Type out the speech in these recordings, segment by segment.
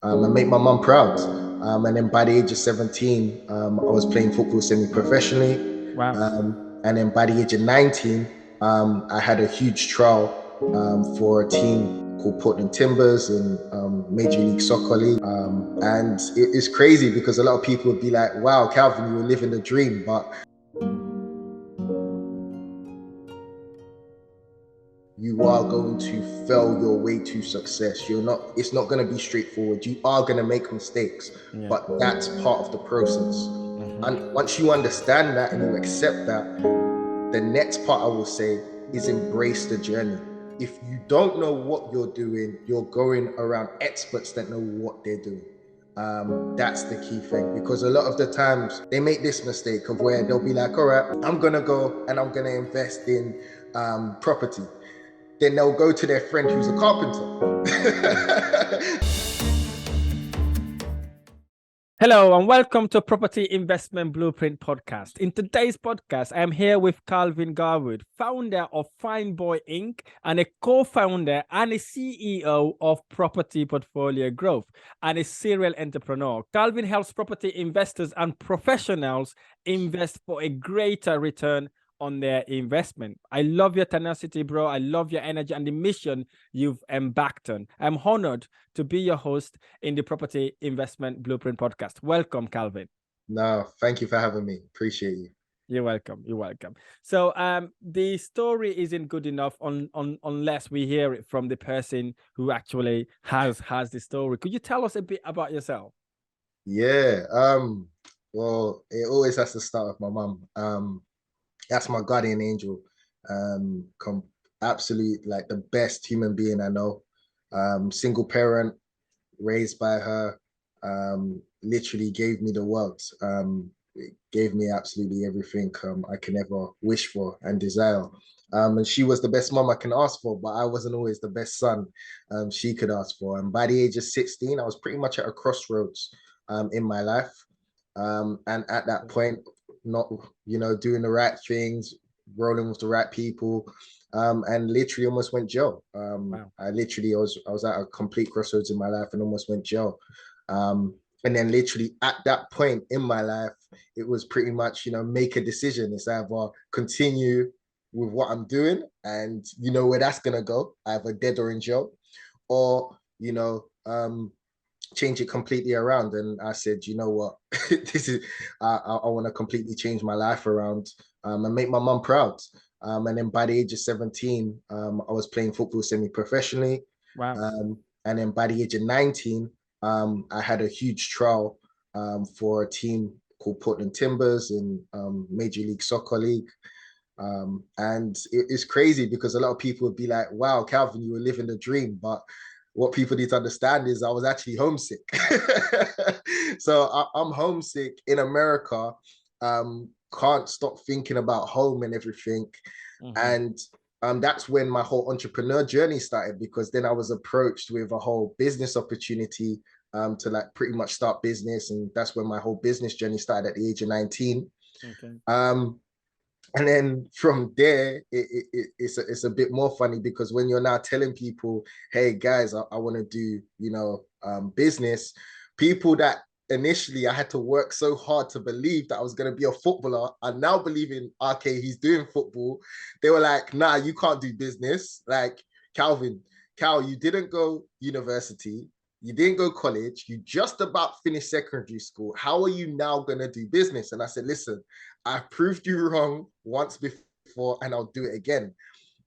and make my mum proud. And then by the age of 17, I was playing football semi-professionally. Wow. And then by the age of 19, I had a huge trial for a team called Portland Timbers in Major League Soccer League. And it's crazy because a lot of people would be like, wow, Calvin, you were living the dream. But you are going to fail your way to success. It's not going to be straightforward. You are going to make mistakes, Yeah. but that's part of the process. Hmm. And once you understand that and you accept that, the next part I will say is embrace the journey. If you don't know what you're doing, you're going around experts that know what they're doing. That's the key thing, because a lot of the times they make this mistake of where they'll be like, all right, I'm gonna go and I'm gonna invest in property. Then they'll go to their friend who's a carpenter. Hello and welcome to Property Investment Blueprint Podcast. In today's podcast, I am here with Calvin Garwood, founder of Fine Bwoi Inc. and a co-founder and a CEO of Property Portfolio Growth and a serial entrepreneur. Calvin helps property investors and professionals invest for a greater return on their investment. I love your tenacity, bro. I love your energy and the mission you've embarked on. I'm honored to be your host in the Property Investment Blueprint podcast. Welcome, Calvin. No, thank you for having me. Appreciate you. You're welcome. You're welcome. So the story isn't good enough unless we hear it from the person who actually has the story. Could you tell us a bit about yourself? Yeah. Well, it always has to start with my mum. That's my guardian angel. Um, com- Absolute, like, the best human being I know. Single parent, raised by her. Literally gave me the world. It gave me absolutely everything I can ever wish for and desire. And she was the best mom I can ask for, but I wasn't always the best son she could ask for. And by the age of 16, I was pretty much at a crossroads in my life. And at that point, not, doing the right things, rolling with the right people, and literally almost went jail. Wow. I was at a complete crossroads in my life and almost went jail. And then literally at that point in my life, it was pretty much, make a decision. It's either continue with what I'm doing and you know where that's gonna go, either dead or in jail, or change it completely around. And I said, you know what, this is I want to completely change my life around, and make my mum proud. And then by the age of 17, I was playing football semi-professionally. Wow. And then by the age of 19, I had a huge trial for a team called Portland Timbers in Major League Soccer League. And it's crazy because a lot of people would be like, wow, Calvin, you were living the dream. But what people need to understand is I was actually homesick. So I'm homesick in America. Can't stop thinking about home and everything. Mm-hmm. And that's when my whole entrepreneur journey started, because then I was approached with a whole business opportunity to, like, pretty much start business. And that's when my whole business journey started at the age of 19. Okay. Um, and then from there, it's a bit more funny, because when you're now telling people, hey guys, I want to do, business, people that initially I had to work so hard to believe that I was going to be a footballer, I now believe in, okay, he's doing football. They were like, nah, you can't do business. Like, Calvin, Cal, you didn't go university, you didn't go college, you just about finished secondary school. How are you now going to do business? And I said, listen, I proved you wrong once before and I'll do it again.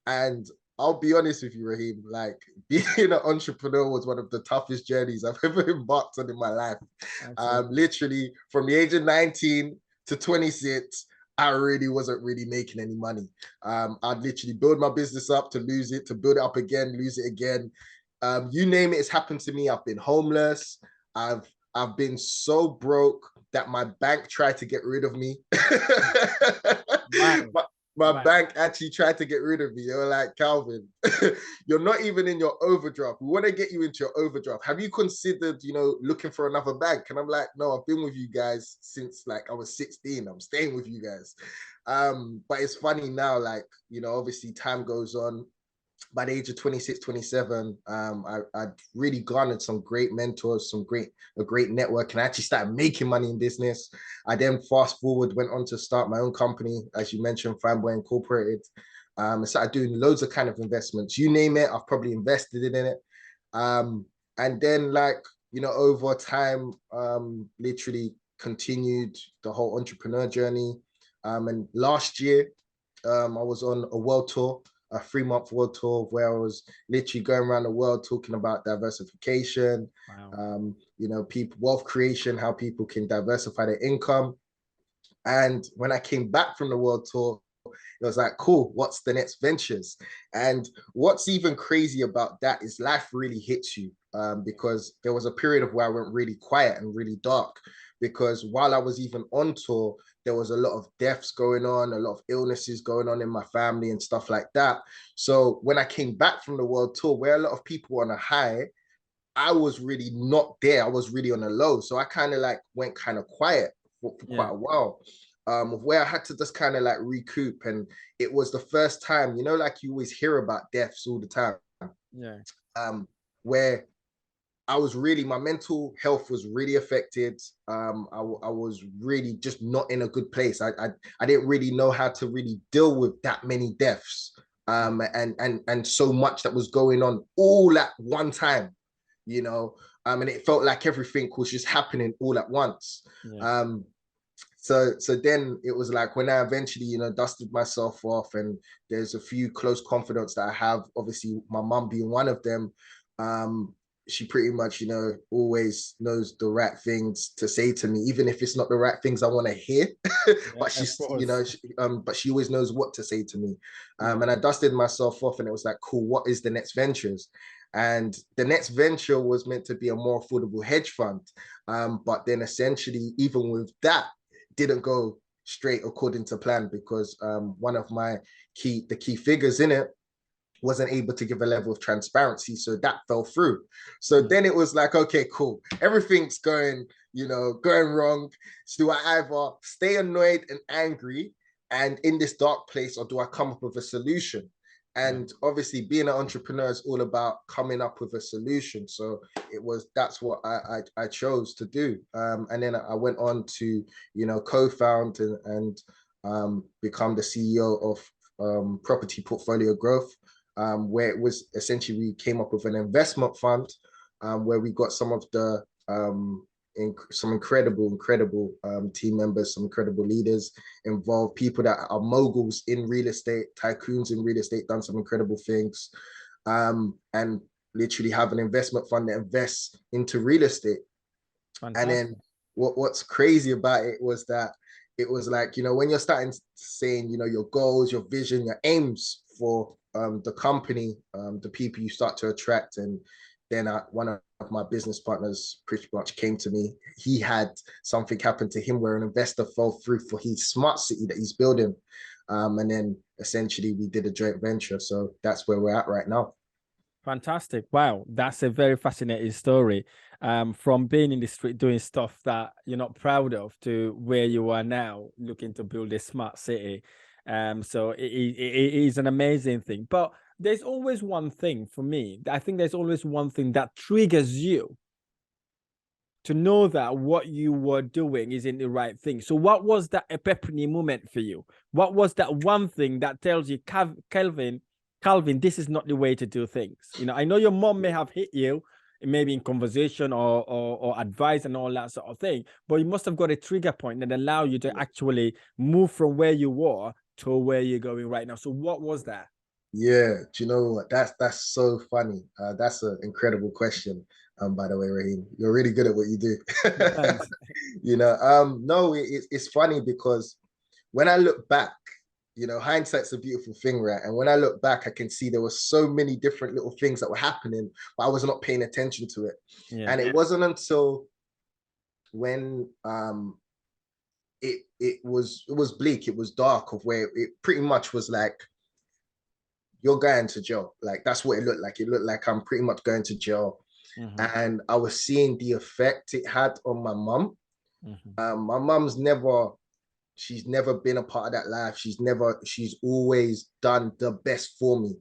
And I'll be honest with you, Rahim, like, being an entrepreneur was one of the toughest journeys I've ever embarked on in my life. Absolutely. Literally from the age of 19 to 26, I really wasn't really making any money. I'd literally build my business up to lose it, to build it up again, lose it again. You name it, it's happened to me. I've been homeless. I've been so broke that my bank tried to get rid of me. Wow. my, my Wow. bank actually tried to get rid of me. They were like, Calvin, you're not even in your overdraft. We want to get you into your overdraft. Have you considered, looking for another bank? And I'm like, no, I've been with you guys since, like, I was 16. I'm staying with you guys. But it's funny now, like, obviously time goes on. by the age of 26, 27, I really garnered some great mentors, a great network, and I actually started making money in business. I then fast forward, went on to start my own company, as you mentioned, Fine Bwoi Incorporated. I started doing loads of kind of investments. You name it, I've probably invested in it. And then over time, literally continued the whole entrepreneur journey. And last year, I was on a world tour, a 3-month world tour where I was literally going around the world talking about diversification, Wow. people, wealth creation, how people can diversify their income. And when I came back from the world tour, it was like, cool, what's the next ventures? And what's even crazy about that is life really hits you, because there was a period of where I went really quiet and really dark, because while I was even on tour, there was a lot of deaths going on, a lot of illnesses going on in my family and stuff like that. So when I came back from the world tour, where a lot of people were on a high, I was really not there. I was really on a low. So I kind of went kind of quiet for quite a while, where I had to just kind of recoup. And it was the first time, like you always hear about deaths all the time. Yeah. Where I was really, my mental health was really affected. I was really just not in a good place. I didn't really know how to really deal with that many deaths, and so much that was going on all at one time, and it felt like everything was just happening all at once. Yeah. So then it was like when I eventually, dusted myself off, and there's a few close confidants that I have, obviously my mum being one of them. She pretty much, always knows the right things to say to me, even if it's not the right things I want to hear. Yeah, But of she's, course. but she always knows what to say to me. Yeah. And I dusted myself off, and it was like, cool, what is the next ventures? And the next venture was meant to be a more affordable hedge fund. But then essentially, even with that, didn't go straight according to plan, because one of the key figures in it wasn't able to give a level of transparency, so that fell through. So then it was like, okay, cool, everything's going wrong. So do I either stay annoyed and angry and in this dark place, or do I come up with a solution? And obviously being an entrepreneur is all about coming up with a solution. So that's what I chose to do. And then I went on to co-found and become the CEO of Property Portfolio Growth, where it was essentially we came up with an investment fund, where we got some of the some incredible team members, some incredible leaders involved, people that are moguls in real estate, tycoons in real estate, done some incredible things, and literally have an investment fund that invests into real estate. Fantastic. And then what's crazy about it was that it was like, when you're starting saying, your goals, your vision, your aims for the company, the people you start to attract. And then one of my business partners pretty much came to me. He had something happen to him where an investor fell through for his smart city that he's building. And then essentially we did a joint venture. So that's where we're at right now. Fantastic. Wow. That's a very fascinating story. From being in the street doing stuff that you're not proud of to where you are now, looking to build a smart city. So it is an amazing thing. But there's always one thing for me. I think there's always one thing that triggers you to know that what you were doing isn't the right thing. So what was that epiphany moment for you? What was that one thing that tells you, Calvin, this is not the way to do things? I know your mom may have hit you, maybe in conversation or advice and all that sort of thing, but you must have got a trigger point that allow you to actually move from where you were to where you're going right now. So what was that? Yeah, do you know what? That's so funny. That's an incredible question. By the way, Rahim, you're really good at what you do. Thanks. No, it's funny because when I look back, hindsight's a beautiful thing, right? And when I look back, I can see there were so many different little things that were happening, but I was not paying attention to it. Yeah. And it wasn't until when it was bleak, it was dark, of where it pretty much was like, you're going to jail. Like, that's what it looked like. It looked like I'm pretty much going to jail. And I was seeing the effect it had on my mum. My mum's she's never been a part of that life. She's always done the best for me.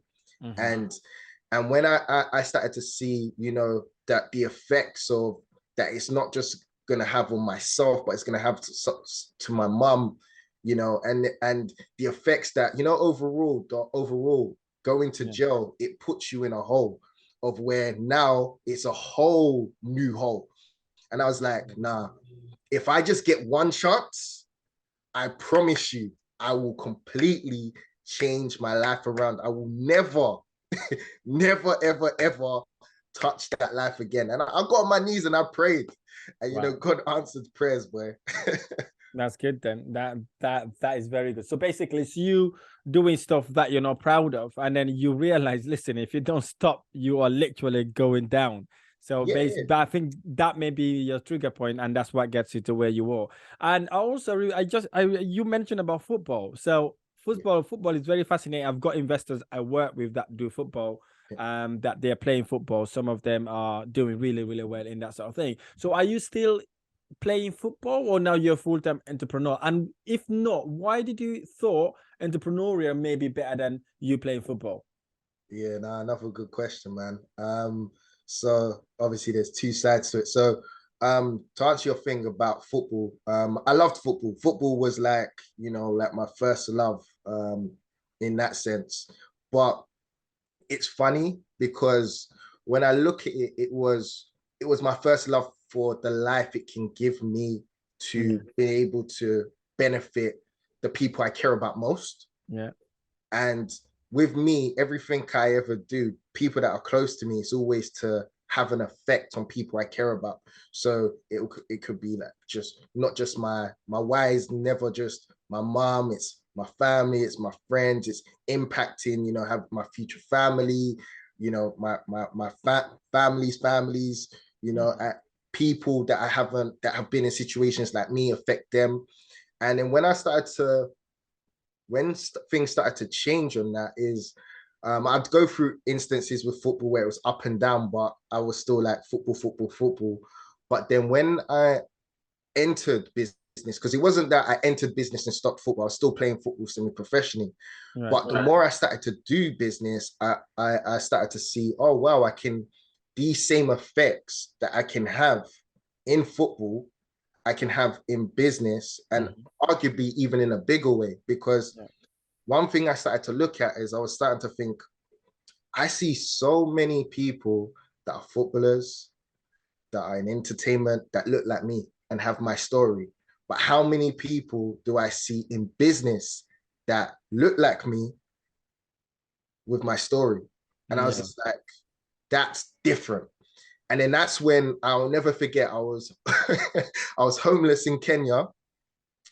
And when I started to see, you know, that the effects of that it's not just gonna have on myself, but it's gonna have to my mum, you know, and the effects that, you know, overall going to jail, it puts you in a hole of where now it's a whole new hole. And I was like, nah, if I just get one chance, I promise you, I will completely change my life around. I will never, never, ever, ever touch that life again. And I got on my knees and I prayed. And, you know, God answered prayers, boy. That's good then. That is very good. So basically it's you doing stuff that you're not proud of, and then you realize, listen, if you don't stop, you are literally going down. So I think that may be your trigger point, and that's what gets you to where you are. And also, you mentioned about football. So football is very fascinating. I've got investors I work with that do football, that they're playing football. Some of them are doing really, really well in that sort of thing. So are you still playing football, or now you're a full-time entrepreneur? And if not, why did you thought entrepreneurial may be better than you playing football? Yeah, another good question, man. So obviously there's two sides to it. So to answer your thing about football, I loved football. Football was like, you know, like my first love, in that sense. But it's funny because when I look at it, it was my first love for the life it can give me to be able to benefit the people I care about most. Yeah. And with me, everything I ever do, people that are close to me, it's always to have an effect on people I care about. So it could be like just not just my wives, never just my mom, it's my family, it's my friends, it's impacting, you know, have my future family, you know, my families, you know, people that that have been in situations like me affect them. And then when things started to change on that is, I'd go through instances with football where it was up and down, but I was still like football. But then when I entered business, because it wasn't that I entered business and stopped football, I was still playing football semi-professionally. But the more I started to do business, I started to see, oh, wow, I can, these same effects that I can have in football, I can have in business, and arguably even in a bigger way. Because one thing I started to look at is I was starting to think, I see so many people that are footballers, that are in entertainment, that look like me and have my story. But how many people do I see in business that look like me with my story? And I was just like, that's different. And then that's when I'll never forget, I was I was homeless in Kenya.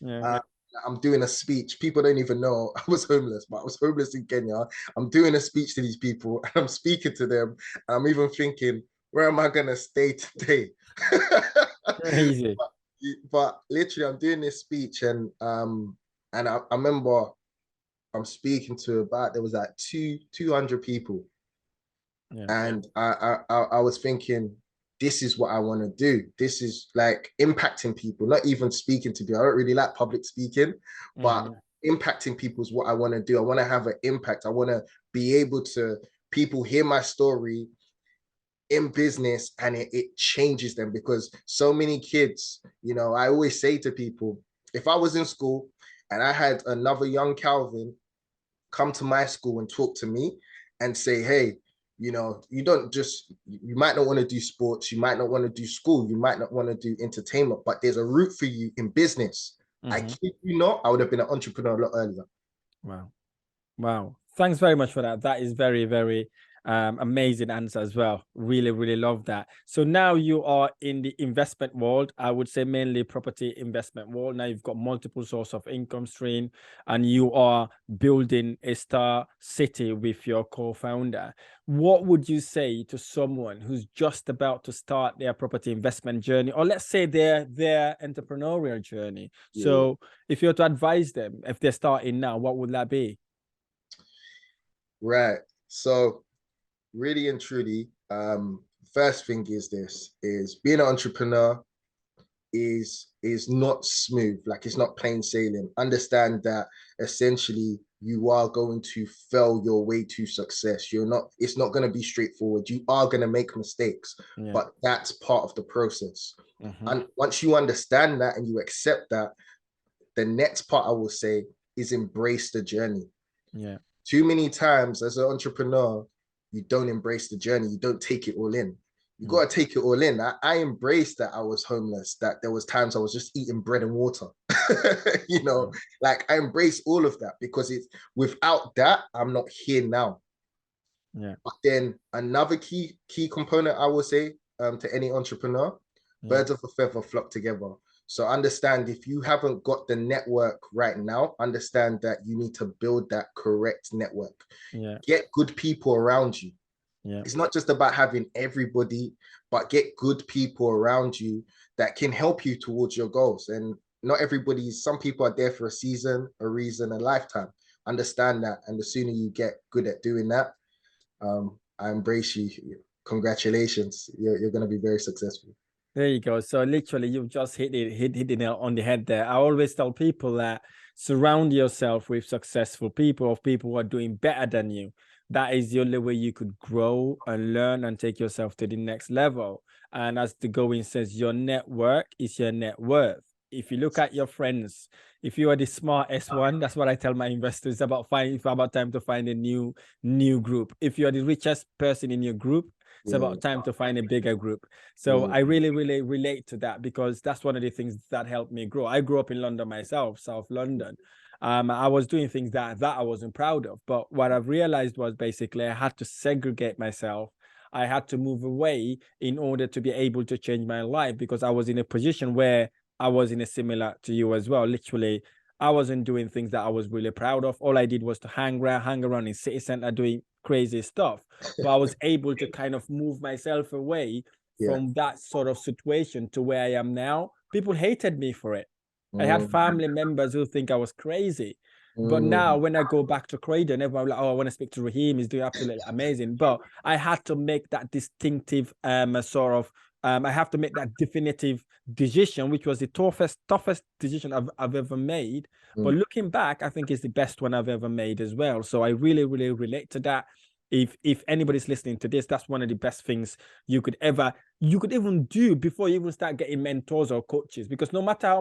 I'm doing a speech. People don't even know I was homeless, but I was homeless in Kenya. I'm doing a speech to these people and I'm speaking to them. And I'm even thinking, where am I gonna stay today? Crazy. But literally, I'm doing this speech, and I remember I'm speaking to about, there was like 200 people, and I was thinking, this is what I want to do. This is like impacting people, not even speaking to people. I don't really like public speaking, but impacting people is what I want to do. I want to have an impact. I want to be able to, people hear my story in business and it changes them, because so many kids, you know, I always say to people, if I was in school and I had another young Calvin come to my school and talk to me and say, hey, you know, you might not want to do sports, you might not want to do school, you might not want to do entertainment, but there's a route for you in business. I kid you not, I would have been an entrepreneur a lot earlier. Wow. Thanks very much for that. That is very, very amazing answer as well. Really, really love that. So now you are in the investment world. I would say mainly property investment world. Now you've got multiple source of income stream, and you are building a star city with your co-founder. What would you say to someone who's just about to start their property investment journey, or let's say their entrepreneurial journey? So if you were to advise them, if they're starting now, what would that be? Right. So really and truly, first thing is being an entrepreneur, is not smooth. Like, it's not plain sailing. Understand that essentially you are going to fail your way to success. It's not going to be straightforward. You are going to make mistakes, but that's part of the process. And once you understand that and you accept that, the next part I will say is embrace the journey. Too many times as an entrepreneur, you don't embrace the journey. You don't take it all in. You got to take it all in. I embraced that I was homeless, that there was times I was just eating bread and water. Like, I embrace all of that, because it's without that, I'm not here now. But then another key component I will say, to any entrepreneur, birds of a feather flock together. So understand, if you haven't got the network right now, understand that you need to build that correct network. Get good people around you. It's not just about having everybody, but get good people around you that can help you towards your goals. And not some people are there for a season, a reason, a lifetime. Understand that. And the sooner you get good at doing that, I embrace you. Congratulations. You're going to be very successful. There you go. So literally, you've just hit the nail on the head there. I always tell people that surround yourself with successful people, of people who are doing better than you. That is the only way you could grow and learn and take yourself to the next level. And as the going says, your network is your net worth. If you look at your friends, if you are the smartest one, that's what I tell my investors about it's about time to find a new group. If you're the richest person in your group, it's about time to find a bigger group. So I really, really relate to that, because that's one of the things that helped me grow. I grew up in London myself, South London. I was doing things that I wasn't proud of. But what I've realized was basically I had to segregate myself. I had to move away in order to be able to change my life, because I was in a position where I was in a similar to you as well. Literally, I wasn't doing things that I was really proud of. All I did was to hang around in city center doing crazy stuff. But I was able to kind of move myself away from that sort of situation to where I am now. People hated me for it. I had family members who think I was crazy. But now when I go back to Croydon, everyone like, oh, I want to speak to Rahim. He's doing absolutely amazing. But I had to make that distinctive I have to make that definitive decision, which was the toughest decision I've ever made. But looking back, I think it's the best one I've ever made as well. So I really, really relate to that. If anybody's listening to this, that's one of the best things you could even do before you even start getting mentors or coaches, because no matter how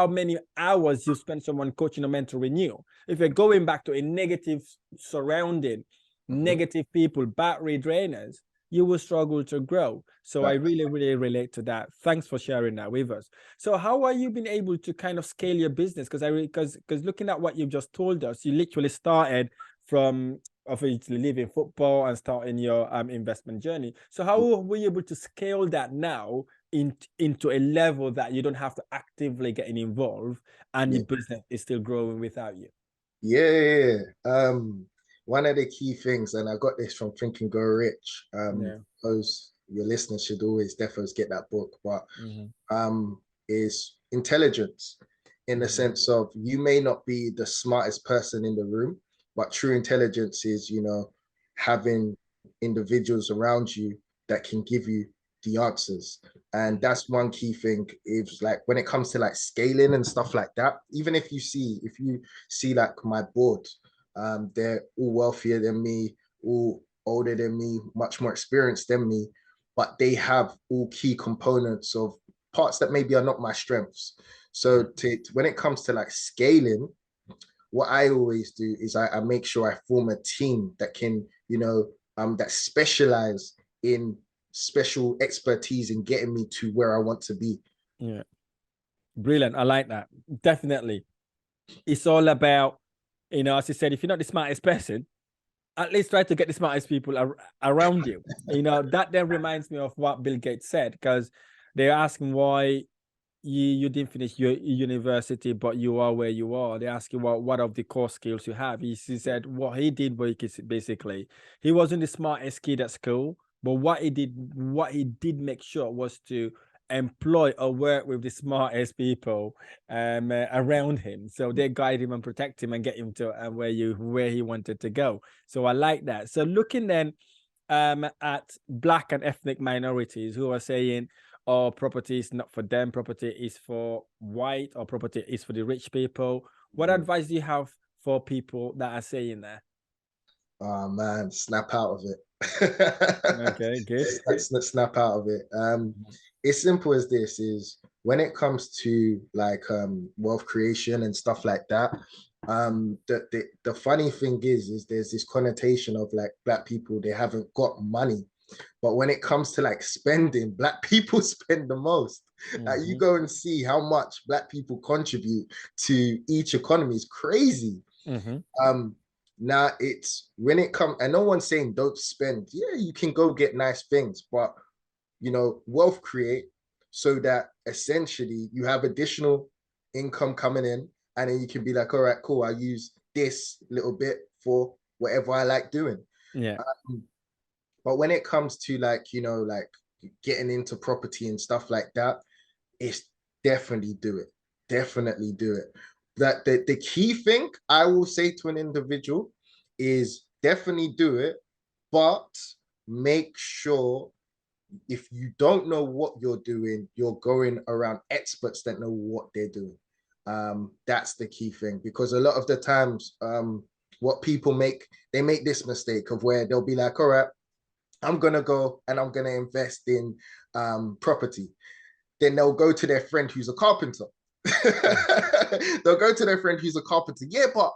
many hours you spend someone coaching or mentoring you, if you're going back to a negative surrounding, negative people, battery drainers, you will struggle to grow. So I really, really relate to that. Thanks for sharing that with us. So how are you been able to kind of scale your business? Because looking at what you've just told us, you literally started from obviously leaving football and starting your investment journey. So how were you able to scale that now into a level that you don't have to actively get involved, and your business is still growing without you? One of the key things, and I got this from Think and Grow Rich, those your listeners should always definitely get that book, but is intelligence, in the sense of, you may not be the smartest person in the room, but true intelligence is, having individuals around you that can give you the answers. And that's one key thing. Is like, when it comes to like scaling and stuff like that, even if you see like my board, they're all wealthier than me, all older than me, much more experienced than me, but they have all key components of parts that maybe are not my strengths. So when it comes to like scaling, what I always do is I make sure I form a team that can, that specialize in special expertise in getting me to where I want to be. Yeah. Brilliant. I like that. Definitely. It's all about, as you said, if you're not the smartest person, at least try to get the smartest people around you. That then reminds me of what Bill Gates said, because they're asking why you didn't finish your university, but you are where you are. They ask you what of the core skills you have. He said what he did basically, he wasn't the smartest kid at school, but what he did make sure was to employ or work with the smartest people around him, so they guide him and protect him and get him to where he wanted to go. So I like that. So looking then at Black and ethnic minorities who are saying, or property is not for them, property is for white, or property is for the rich people? What advice do you have for people that are saying that? Oh man, snap out of it. Okay, good. Snap out of it. It's simple as this: is when it comes to like wealth creation and stuff like that. The funny thing is there's this connotation of like black people, they haven't got money. But when it comes to like spending, black people spend the most. Like you go and see how much black people contribute to each economy. It's crazy. Now it's when it comes, and no one's saying don't spend. Yeah, you can go get nice things, but wealth create so that essentially you have additional income coming in, and then you can be like, all right, cool, I use this little bit for whatever I like doing. Yeah. But when it comes to like, like getting into property and stuff like that, it's definitely do it. Definitely do it. That the key thing I will say to an individual is definitely do it, but make sure if you don't know what you're doing, you're going around experts that know what they're doing. That's the key thing, because a lot of the times, what people make, they make this mistake of where they'll be like, all right, I'm gonna go and I'm gonna invest in property. Then they'll go to their friend who's a carpenter. They'll go to their friend who's a carpenter. Yeah, but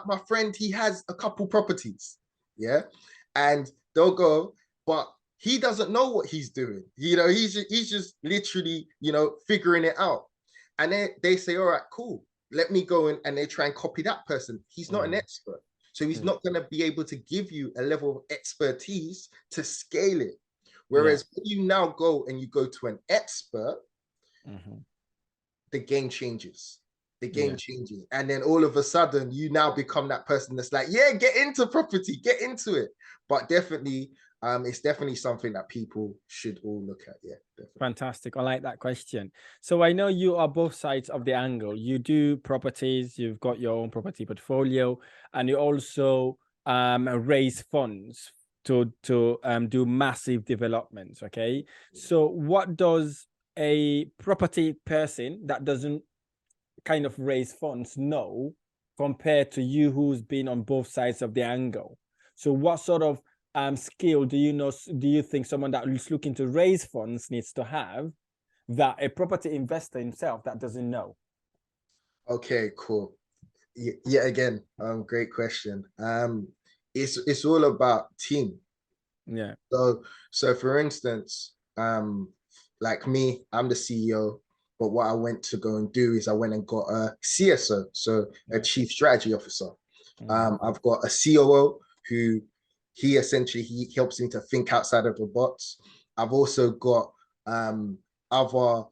my friend, he has a couple properties. Yeah. And they'll go, but he doesn't know what he's doing. He's just literally, figuring it out. And then they say, all right, cool. Let me go in, and they try and copy that person. He's not an expert. So he's not going to be able to give you a level of expertise to scale it. Whereas when you now go and you go to an expert, the game changes. The game changes. And then all of a sudden, you now become that person that's like, yeah, get into property, get into it. But definitely, it's definitely something that people should all look at. Yeah, definitely. Fantastic. I like that question. So I know you are both sides of the angle. You do properties, you've got your own property portfolio, and you also raise funds to do massive developments. Okay. So what does a property person that doesn't kind of raise funds know compared to you who's been on both sides of the angle? So what sort of skill do you think someone that is looking to raise funds needs to have that a property investor himself that doesn't know? Okay, cool. Yeah, again, great question. It's all about team. Yeah. So for instance, like me, I'm the CEO, but what I went to go and do is I went and got a CSO, so a chief strategy officer. I've got a COO who he helps me to think outside of the box. I've also got other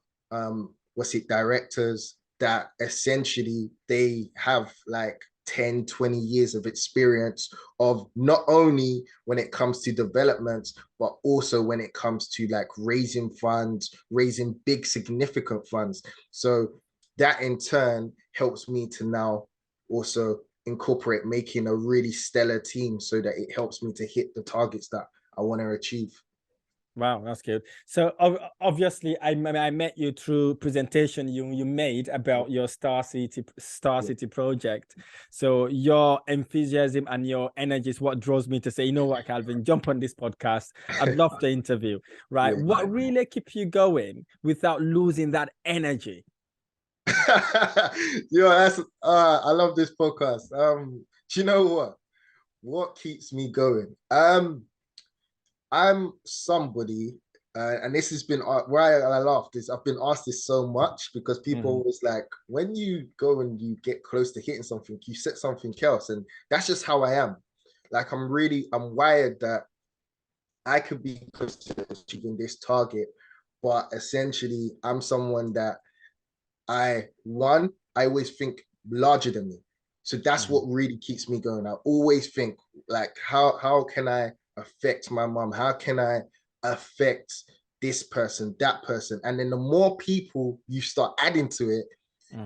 directors that essentially they have like 10, 20 years of experience of not only when it comes to developments, but also when it comes to like raising funds, raising big, significant funds. So that in turn helps me to now also incorporate making a really stellar team so that it helps me to hit the targets that I want to achieve. Wow, that's good. So obviously, I met you through presentation you made about your Star City project. So your enthusiasm and your energy is what draws me to say, you know what, Calvin, jump on this podcast. I'd love to interview. Right? Yeah. What really keeps you going without losing that energy? That's I love this podcast. Do you know what? What keeps me going? I'm somebody, and this has been why I laughed is I've been asked this so much because people always like, when you go and you get close to hitting something, you set something else, and that's just how I am. Like I'm wired that I could be close to achieving this target, but essentially I'm someone that I always think larger than me. So that's what really keeps me going. I always think like, how can I affect my mom? How can I affect this person, that person? And then the more people you start adding to it,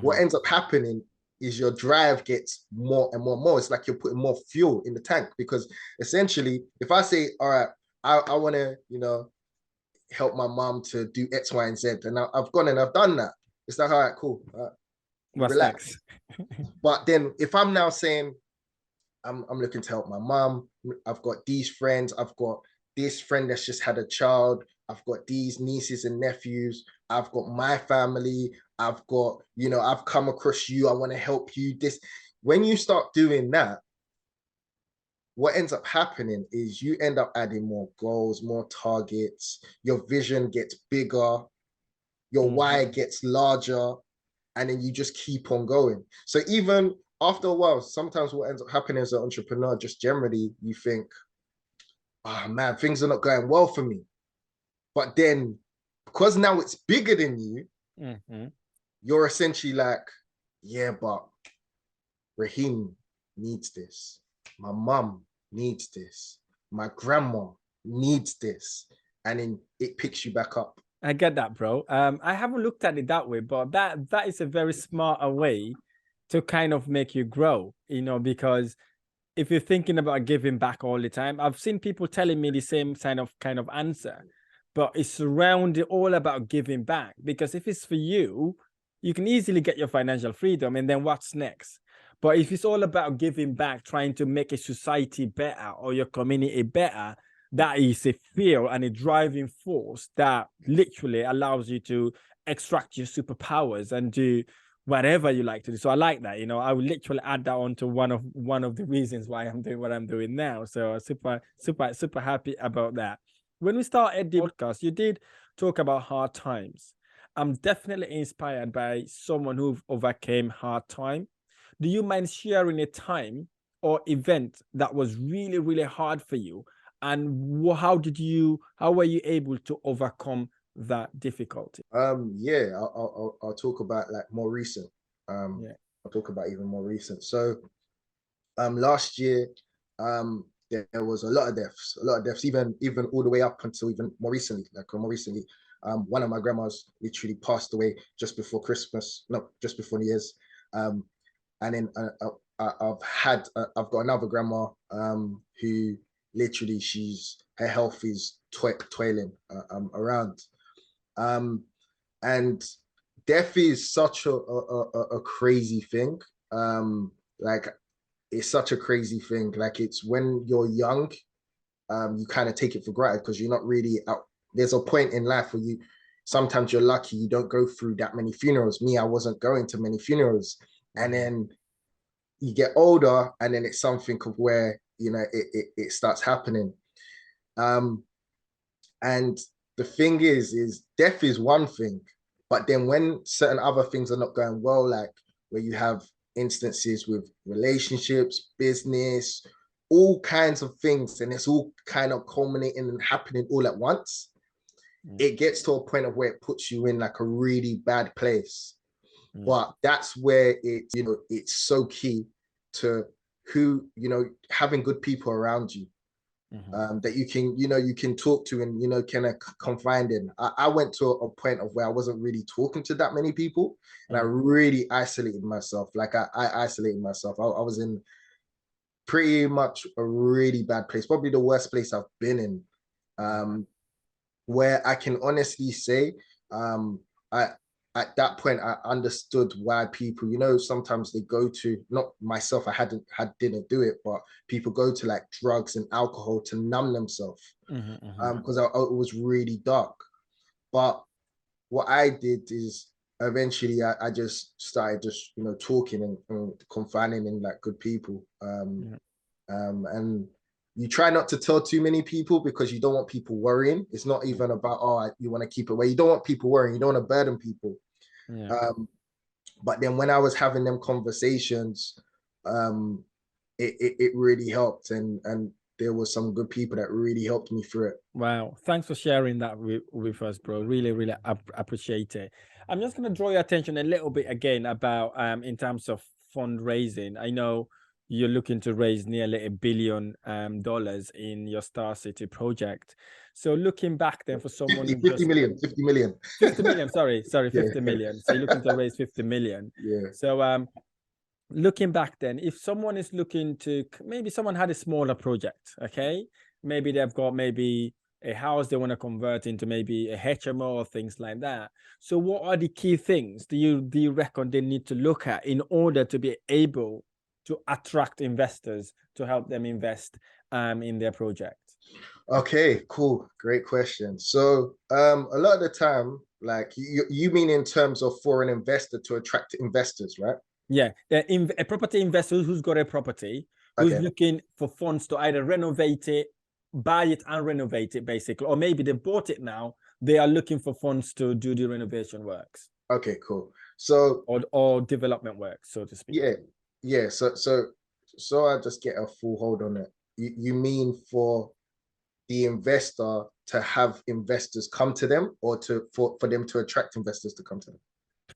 what ends up happening is your drive gets more and more and more. It's like you're putting more fuel in the tank, because essentially, if I say, all right, I want to, help my mom to do X, Y, and Z. And I've gone and I've done that. It's like, all right, cool. What's Relax. next? But then if I'm now saying I'm looking to help my mom, I've got these friends, I've got this friend that's just had a child, I've got these nieces and nephews, I've got my family, I've got, I've come across you, I want to help you. This, when you start doing that, what ends up happening is you end up adding more goals, more targets, your vision gets bigger, your why gets larger, and then you just keep on going. So even after a while, sometimes what ends up happening as an entrepreneur, just generally, you think, oh man, things are not going well for me. But then, because now it's bigger than you, you're essentially like, yeah, but Rahim needs this. My mum needs this. My grandma needs this. And then it picks you back up. I get that, bro. I haven't looked at it that way, but that is a very smart way to kind of make you grow, because if you're thinking about giving back all the time, I've seen people telling me the same kind of answer, but it's surrounded all about giving back. Because if it's for you, you can easily get your financial freedom, and then what's next? But if it's all about giving back, trying to make a society better or your community better, that is a feel and a driving force that literally allows you to extract your superpowers and do whatever you like to do. So I like that. I would literally add that on to one of the reasons why I'm doing what I'm doing now. So super happy about that. When we started the podcast, you did talk about hard times. I'm definitely inspired by someone who overcame hard time. Do you mind sharing a time or event that was really, really hard for you? And how were you able to overcome that difficulty? Yeah, I'll talk about like more recent. I'll talk about even more recent. So last year, there was a lot of deaths, even all the way up until even more recently. One of my grandmas literally passed away just before Christmas, no, just before New Year's. And then I've got another grandma who literally her health is toiling around. And death is such a crazy thing. Like it's such a crazy thing. Like it's when you're young, you kind of take it for granted because you're not really out. There's a point in life where sometimes you're lucky you don't go through that many funerals. Me, I wasn't going to many funerals. And then you get older and then it's something of where, it starts happening. And the thing is death is one thing, but then when certain other things are not going well, like where you have instances with relationships, business, all kinds of things, and it's all kind of culminating and happening all at once, it gets to a point of where it puts you in like a really bad place. But that's where it's so key to having good people around you. That you can talk to and kind of confide in. I went to a point of where I wasn't really talking to that many people, and I really isolated myself. Like I isolated myself. I was in pretty much a really bad place, probably the worst place I've been in. Where I can honestly say, I at that point I understood why people, sometimes they go to, not myself, didn't do it, but people go to like drugs and alcohol to numb themselves, because it was really dark. But what I did is eventually I just started talking and confining in like good people, and you try not to tell too many people because you don't want people worrying. It's not even about, you want to keep it away. You don't want people worrying. You don't want to burden people. But then when I was having them conversations, it really helped, and there was some good people that really helped me through it. Wow, thanks for sharing that with us, bro. Really appreciate it. I'm just going to draw your attention a little bit again about in terms of fundraising. I know you're looking to raise nearly $1 billion in your Star City project. So looking back then for someone 50 million. 50 million, sorry, 50 million. So you're looking to raise 50 million. Yeah. So looking back then, if someone is looking to, maybe someone had a smaller project, okay? Maybe they've got maybe a house they want to convert into maybe a HMO or things like that. So what are the key things do you reckon they need to look at in order to be able to attract investors to help them invest in their project? Okay, cool. Great question. So a lot of the time, like you mean in terms of for an investor to attract investors, right? Yeah, a property investor who's got a property, who's Okay. looking for funds to either renovate it, buy it and renovate it, basically, or maybe they bought it now. They are looking for funds to do the renovation works. Okay, cool. So or development works, so to speak. yeah. So I just get a full hold on it. You mean for the investor to have investors come to them, or for them to attract investors to come to them?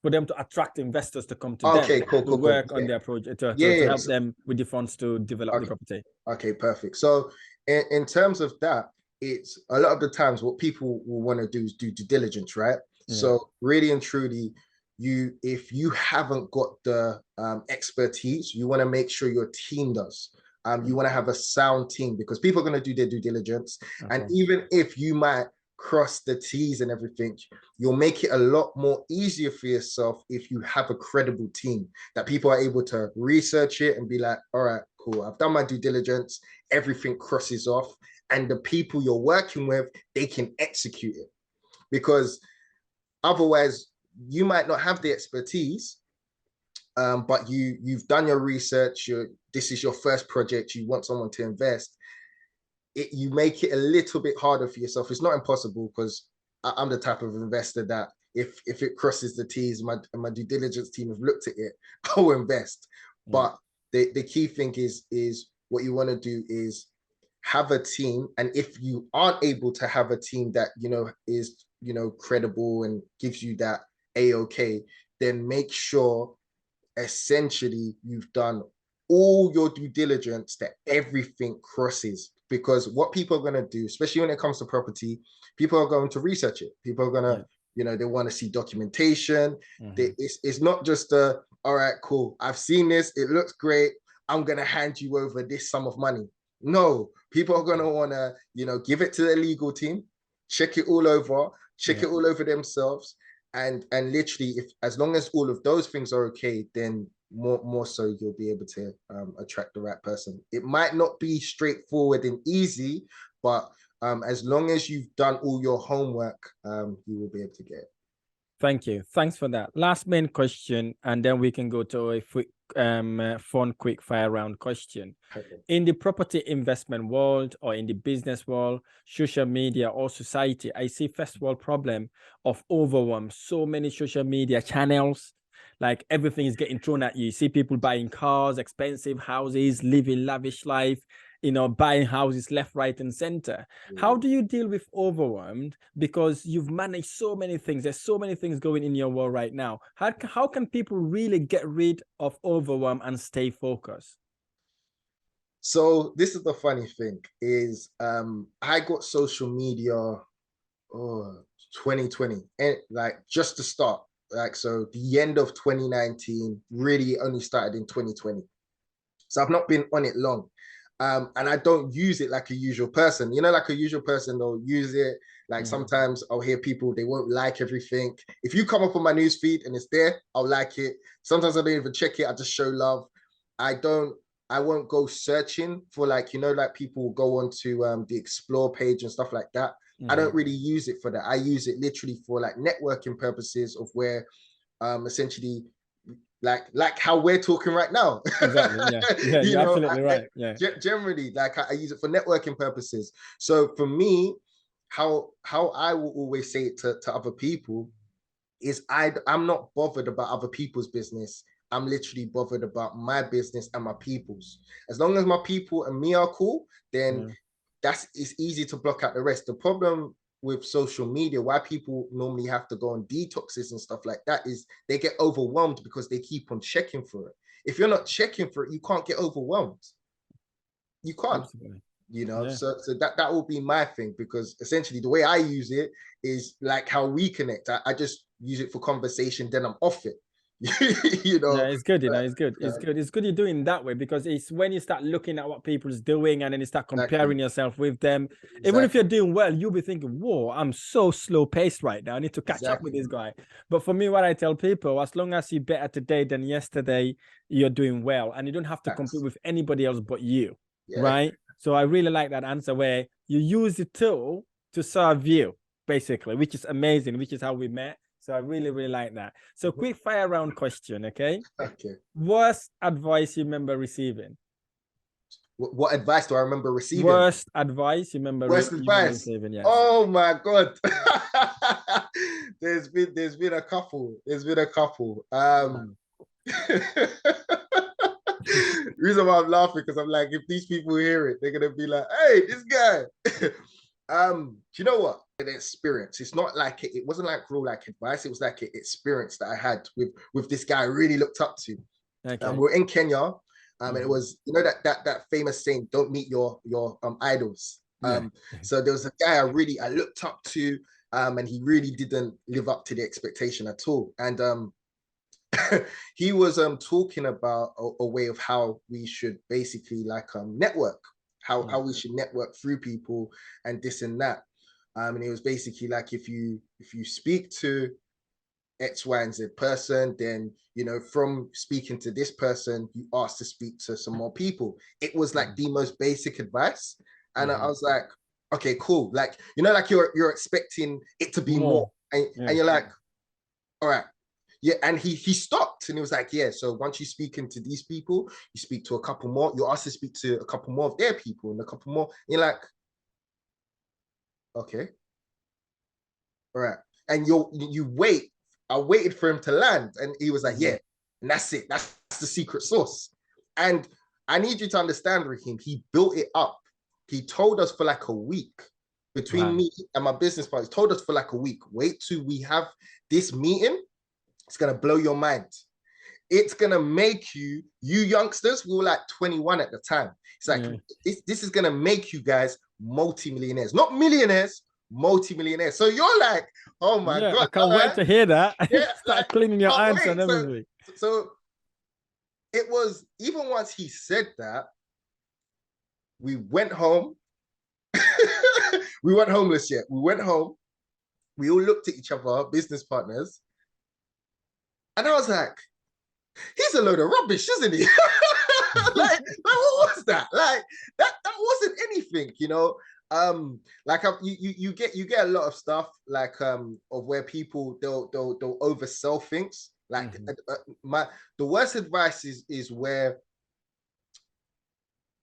For them to attract investors to come to Okay, them cool, to cool, cool. work on their project, Yeah. to help So, them with the funds to develop the okay, property. okay, perfect. So in terms of that, it's a lot of the times what people will want to do is do due diligence, right? Yeah. So really and truly, if you haven't got the expertise, you want to make sure your team does. You want to have a sound team because people are going to do their due diligence. And even if you might cross the T's and everything, you'll make it a lot more easier for yourself if you have a credible team that people are able to research it and be like, all right, cool, I've done my due diligence, everything crosses off, and the people you're working with, they can execute it. Because otherwise, you might not have the expertise, but you've done your research, this is your first project, you want someone to invest. You make it a little bit harder for yourself. It's not impossible because I'm the type of investor that if it crosses the T's, my due diligence team have looked at it, I'll invest. But the key thing is what you want to do is have a team, and if you aren't able to have a team that is credible and gives you that A-OK, then make sure essentially you've done all your due diligence, that everything crosses. Because what people are going to do, especially when it comes to property, people are going to research it. People are going to, they want to see documentation. It's not just all right, cool, I've seen this, it looks great, I'm going to hand you over this sum of money. No, people are going to want to, give it to their legal team, check it all over, it all over themselves. And literally, if as long as all of those things are okay, then more so you'll be able to attract the right person. It might not be straightforward and easy, but as long as you've done all your homework, you will be able to get it. Thank you. Thanks for that. Last main question, and then we can go to a quick, fun, quick fire round question. Okay. In the property investment world or in the business world, social media or society, I see first world problem of overwhelm. So many social media channels, like everything is getting thrown at you. You see people buying cars, expensive houses, living lavish life, buying houses left, right, and center. How do you deal with overwhelmed? Because you've managed so many things. There's so many things going in your world right now. How can people really get rid of overwhelm and stay focused? So this is the funny thing is I got social media 2020, and like just to start, like, so the end of 2019 really only started in 2020. So I've not been on it long. And I don't use it like a usual person. Like a usual person, they'll use it. Like sometimes I'll hear people, they won't like everything. If you come up on my news feed and it's there, I'll like it. Sometimes I don't even check it. I just show love. I won't go searching for like people go onto the explore page and stuff like that. I don't really use it for that. I use it literally for like networking purposes of where essentially like how we're talking right now. Exactly. Yeah. You're absolutely right. Yeah. Generally, like I use it for networking purposes. So for me, how I will always say it to other people is I'm not bothered about other people's business. I'm literally bothered about my business and my people's. As long as my people and me are cool, then it's easy to block out the rest. The problem with social media, why people normally have to go on detoxes and stuff like that, is they get overwhelmed because they keep on checking for it. If you're not checking for it, you can't get overwhelmed. You can't. Absolutely. So that will be my thing, because essentially the way I use it is like how we connect. I just use it for conversation, then I'm off it. You know, Yeah, it's good, it's good. It's good. It's good you're doing that way, because it's when you start looking at what people's doing and then you start comparing yourself with them. Even if you're doing well, you'll be thinking, whoa, I'm so slow paced right now. I need to catch up with this guy. But for me, what I tell people, as long as you're better today than yesterday, you're doing well. And you don't have to compete with anybody else but you. Right? So I really like that answer where you use the tool to serve you, basically, which is amazing, which is how we met. So I really, really like that. So quick fire round question, okay? Okay. Worst advice you remember receiving? What advice do I remember receiving? Worst advice you remember, receiving, yes. Oh my God. there's been a couple. Reason why I'm laughing, because I'm like, if these people hear it, they're gonna be like, hey, this guy. Do you know what? An experience. It's not like it wasn't like real like advice. It was like an experience that I had with this guy I really looked up to. Okay. We're in Kenya. And it was, you know, that famous saying, don't meet your idols. So there was a guy I looked up to, and he really didn't live up to the expectation at all. And he was talking about a way of how we should basically like network, how we should network through people and this and that. And it was basically like if you speak to X, Y, and Z person, then you know, from speaking to this person, you ask to speak to some more people. It was like the most basic advice. And I was like, okay, cool. Like, you know, like you're expecting it to be more. And you're like, all right. Yeah, and he stopped and he was like, yeah, so once you speak into these people, you speak to a couple more, you ask to speak to a couple more of their people and a couple more. And you're like, okay, all right. And you wait. I waited for him to land and he was like, yeah, and that's it. That's the secret sauce. And I need you to understand, Rahim, he built it up. He told us for like a week between me and my business partners, told us for like a week, wait till we have this meeting. It's going to blow your mind. It's going to make you youngsters, we were like 21 at the time. It's like, this is going to make you guys multi-millionaires, not millionaires, multi-millionaires. So you're like, oh my God. I can't wait to hear that. Start like, cleaning your hands and everything. So it was, even once he said that, we went home. We weren't homeless yet. We went home. We all looked at each other, business partners. And I was like, he's a load of rubbish, isn't he? like, what was that? Like, that wasn't anything, you know? Like you get a lot of stuff like of where people they'll oversell things. Like the worst advice is where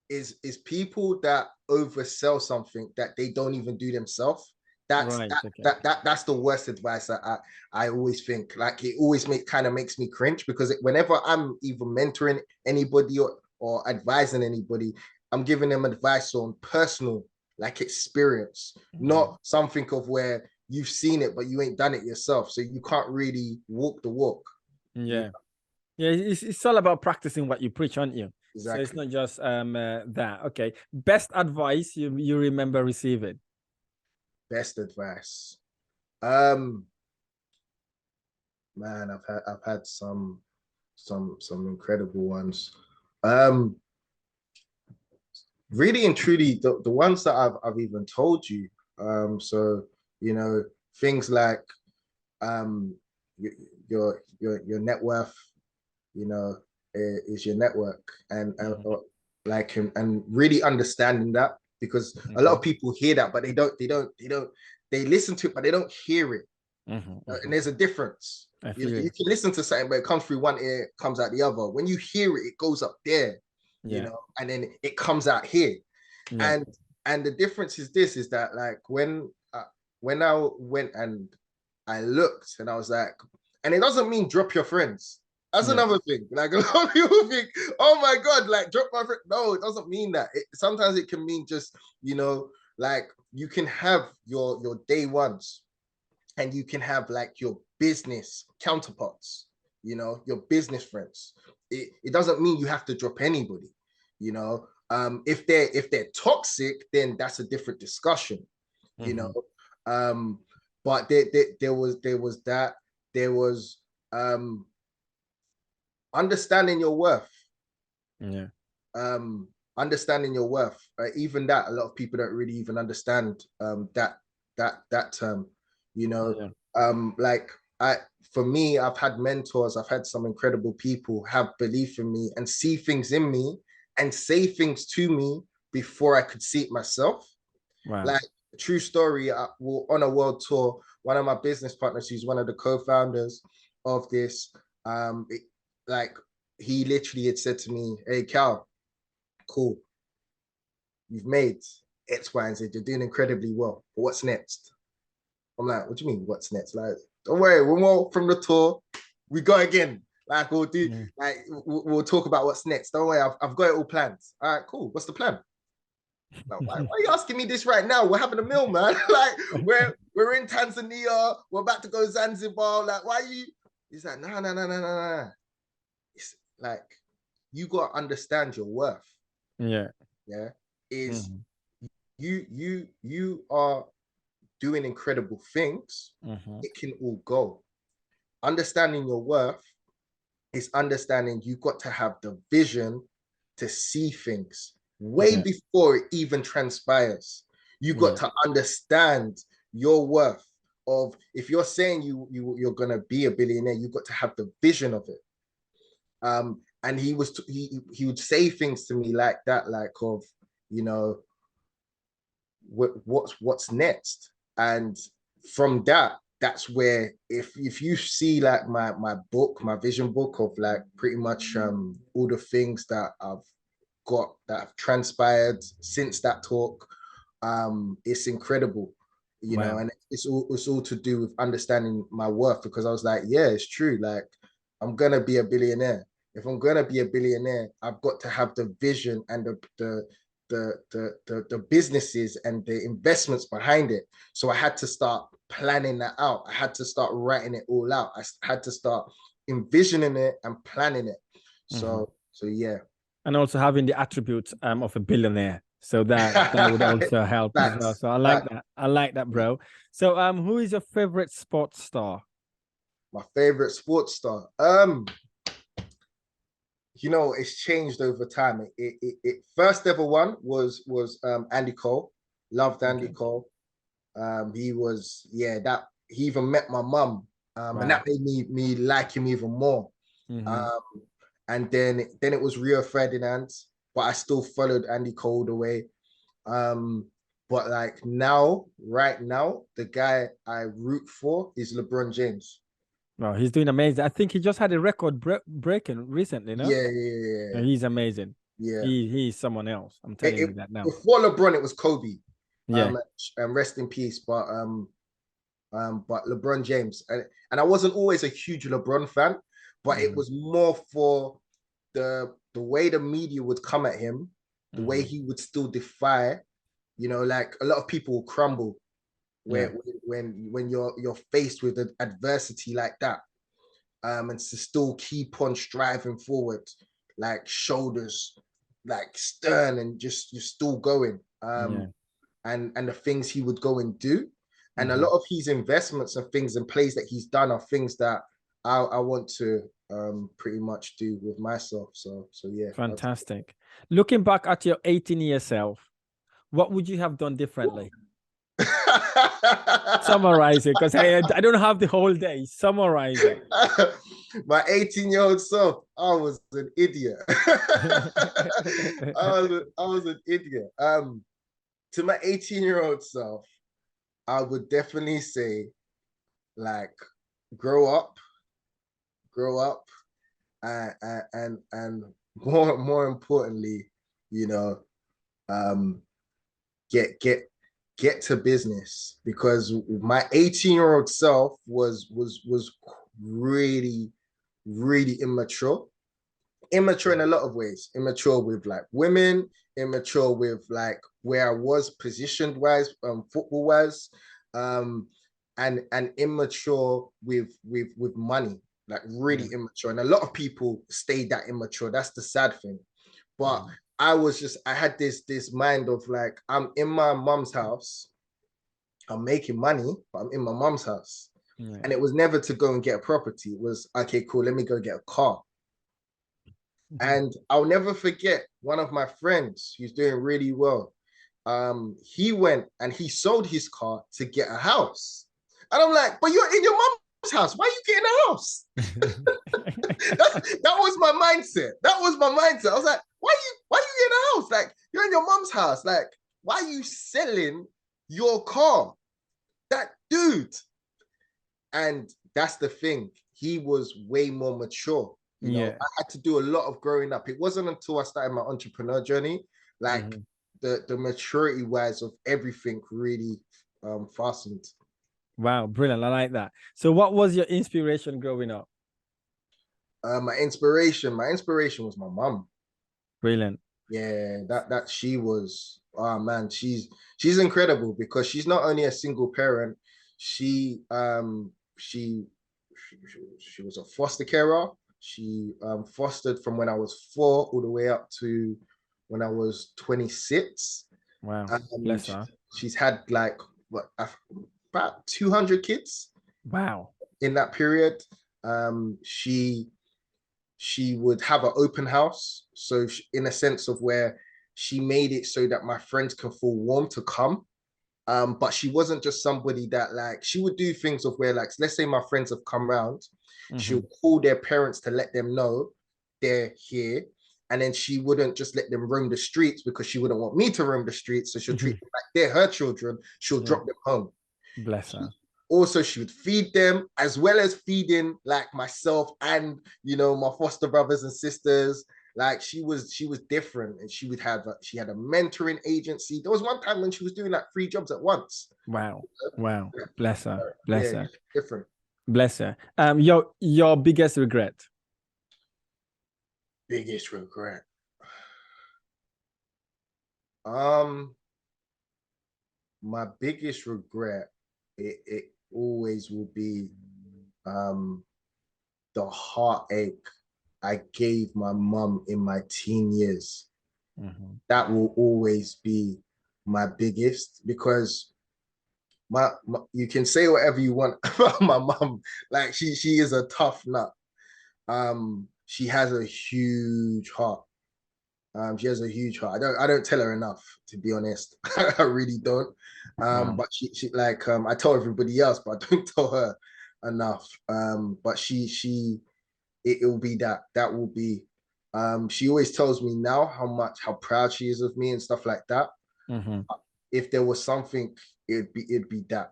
is people that oversell something that they don't even do themselves. That's that's the worst advice that I always think. Like it always makes me cringe, because whenever I'm either mentoring anybody or advising anybody, I'm giving them advice on personal like experience, not something of where you've seen it but you ain't done it yourself, so you can't really walk the walk. It's all about practicing what you preach, aren't you? Exactly. So it's not just that. Okay, best advice you remember receiving? Best advice, man, I've had some incredible ones. Really and truly, the ones that I've even told you. So you know, things like your net worth, you know, is your network, and really understanding that, because a lot of people hear that, but they listen to it, but they don't hear it. And there's a difference. You can listen to something, but it comes through one ear, comes out the other. When you hear it, it goes up there, you know, and then it comes out here. And the difference is this, is that like when I went and I looked and I was like, and it doesn't mean drop your friends. That's another thing. Like a lot of people think, oh my God, like drop my friend. No, it doesn't mean that. Sometimes it can mean just, you know, like you can have your day ones and you can have like your business counterparts, you know, your business friends. It doesn't mean you have to drop anybody, you know. If they're toxic, then that's a different discussion, you know. But there was that. There was understanding your worth. Yeah. Understanding your worth. Even that, a lot of people don't really even understand that term. You know, like for me, I've had mentors, I've had some incredible people have belief in me and see things in me and say things to me before I could see it myself. Wow. Like, true story, we're on a world tour. One of my business partners, who's one of the co-founders of this, like, he literally had said to me, "Hey, Cal, cool, you've made X, Y, and Z. You're doing incredibly well. But what's next?" I'm like, "What do you mean, what's next? Like, don't worry, we're more from the tour. We go again. Like, we'll do, like, we'll talk about what's next. Don't worry, I've got it all planned. All right, cool. What's the plan?" Like, why are you asking me this right now? We're having a meal, man. Like, we're in Tanzania. We're about to go Zanzibar. Like, why are you? He's like, no. It's like, you got to understand your worth. Yeah. Is you are doing incredible things. It can all go. Understanding your worth is understanding you got to have the vision to see things way before it even transpires. You got to understand your worth of, if you're saying you're gonna be a billionaire, you got to have the vision of it. And he would say things to me like that, like, of, you know, what's next. And from that's where, if you see like my book, my vision book of like pretty much all the things that I've got that have transpired since that talk, it's incredible, you know. And it's all to do with understanding my worth, because I was like, yeah, it's true, like, I'm gonna be a billionaire. If I'm gonna be a billionaire, I've got to have the vision and the businesses and the investments behind it. So I had to start planning that out. I had to start writing it all out. I had to start envisioning it and planning it. So yeah. And also having the attributes of a billionaire. So that would also help as well. So I like that. I like that, bro. So who is your favorite sports star? My favorite sports star. You know, it's changed over time. It first ever one was Andy Cole. Loved Andy Cole. He was, that he even met my mum, and that made me like him even more. And then it was Rio Ferdinand, but I still followed Andy Cole the way. But like right now, the guy I root for is LeBron James. Well, he's doing amazing. I think he just had a record breaking recently, no? Yeah. He's amazing. Yeah. He's someone else. I'm telling you that now. Before LeBron, it was Kobe. Yeah. And rest in peace. But LeBron James. And I wasn't always a huge LeBron fan, but it was more for the way the media would come at him, the way he would still defy, you know, like, a lot of people will crumble when you're faced with an adversity like that, and to still keep on striving forward, like, shoulders like stern, and just, you're still going, and the things he would go and do, and a lot of his investments and things and plays that he's done are things that I want to pretty much do with myself. So yeah. Fantastic. Looking back at your 18-year self, what would you have done differently? Summarize it, because I don't have the whole day. Summarize it. My 18-year-old self, I was an idiot. I was an idiot. To my 18-year-old self, I would definitely say, like, grow up, and more importantly, you know, get to business, because my 18-year-old self was really immature in a lot of ways. Immature with like women, immature with like where I was positioned wise, football wise, and immature with money, like really immature. And a lot of people stay that immature. That's the sad thing. But I had this mind of like, I'm in my mom's house, I'm making money, but I'm in my mom's house. And it was never to go and get a property. It was, okay, cool, let me go get a car. And I'll never forget one of my friends who's doing really well. He went and he sold his car to get a house. And I'm like, but you're in your mom's house. Why are you getting a house? That was my mindset. That was my mindset. I was like, why you getting a house? Like, you're in your mom's house. Like, why are you selling your car? That dude. And that's the thing. He was way more mature. You know, I had to do a lot of growing up. It wasn't until I started my entrepreneur journey, like the maturity wise of everything really fastened. Wow, brilliant. I like that. So what was your inspiration growing up? My inspiration was my mom. Brilliant. Yeah, that she was, oh man, she's incredible because she's not only a single parent, she she she was a foster carer. She fostered from when I was 4 all the way up to when I was 26. Wow, bless her. She's had like what about 200 kids. Wow. In that period. She would have an open house. So in a sense of where she made it so that my friends can feel warm to come. But she wasn't just somebody that like, she would do things of where like, let's say my friends have come round, she'll call their parents to let them know they're here. And then she wouldn't just let them roam the streets because she wouldn't want me to roam the streets. So she'll treat them like they're her children. She'll drop them home. Bless her. Also, she would feed them as well as feeding like myself and, you know, my foster brothers and sisters. Like she was different, and she had a mentoring agency. There was one time when she was doing like 3 jobs at once. Wow. Bless her. Different. Bless her. Your biggest regret. Biggest regret. My biggest regret, it always will be the heartache I gave my mum in my teen years. That will always be my biggest, because my you can say whatever you want about my mum. Like she is a tough nut. She has a huge heart. She has a huge heart. I don't tell her enough, to be honest. I really don't. But she like I tell everybody else, but I don't tell her enough. But it will be that will be. She always tells me now how proud she is of me and stuff like that. If there was something, it'd be that.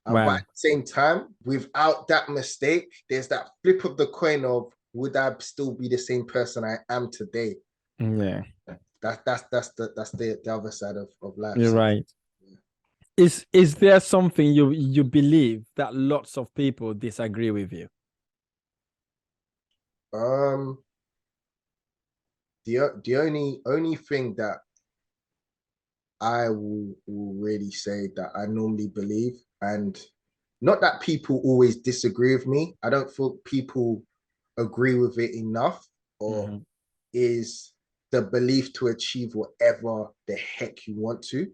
But at the same time, without that mistake, there's that flip of the coin of, would I still be the same person I am today? Yeah, that's the other side of life. You're right. Is there something you believe that lots of people disagree with you? The only thing that I will really say that I normally believe, and not that people always disagree with me, I don't feel people agree with it enough, or is the belief to achieve whatever the heck you want to.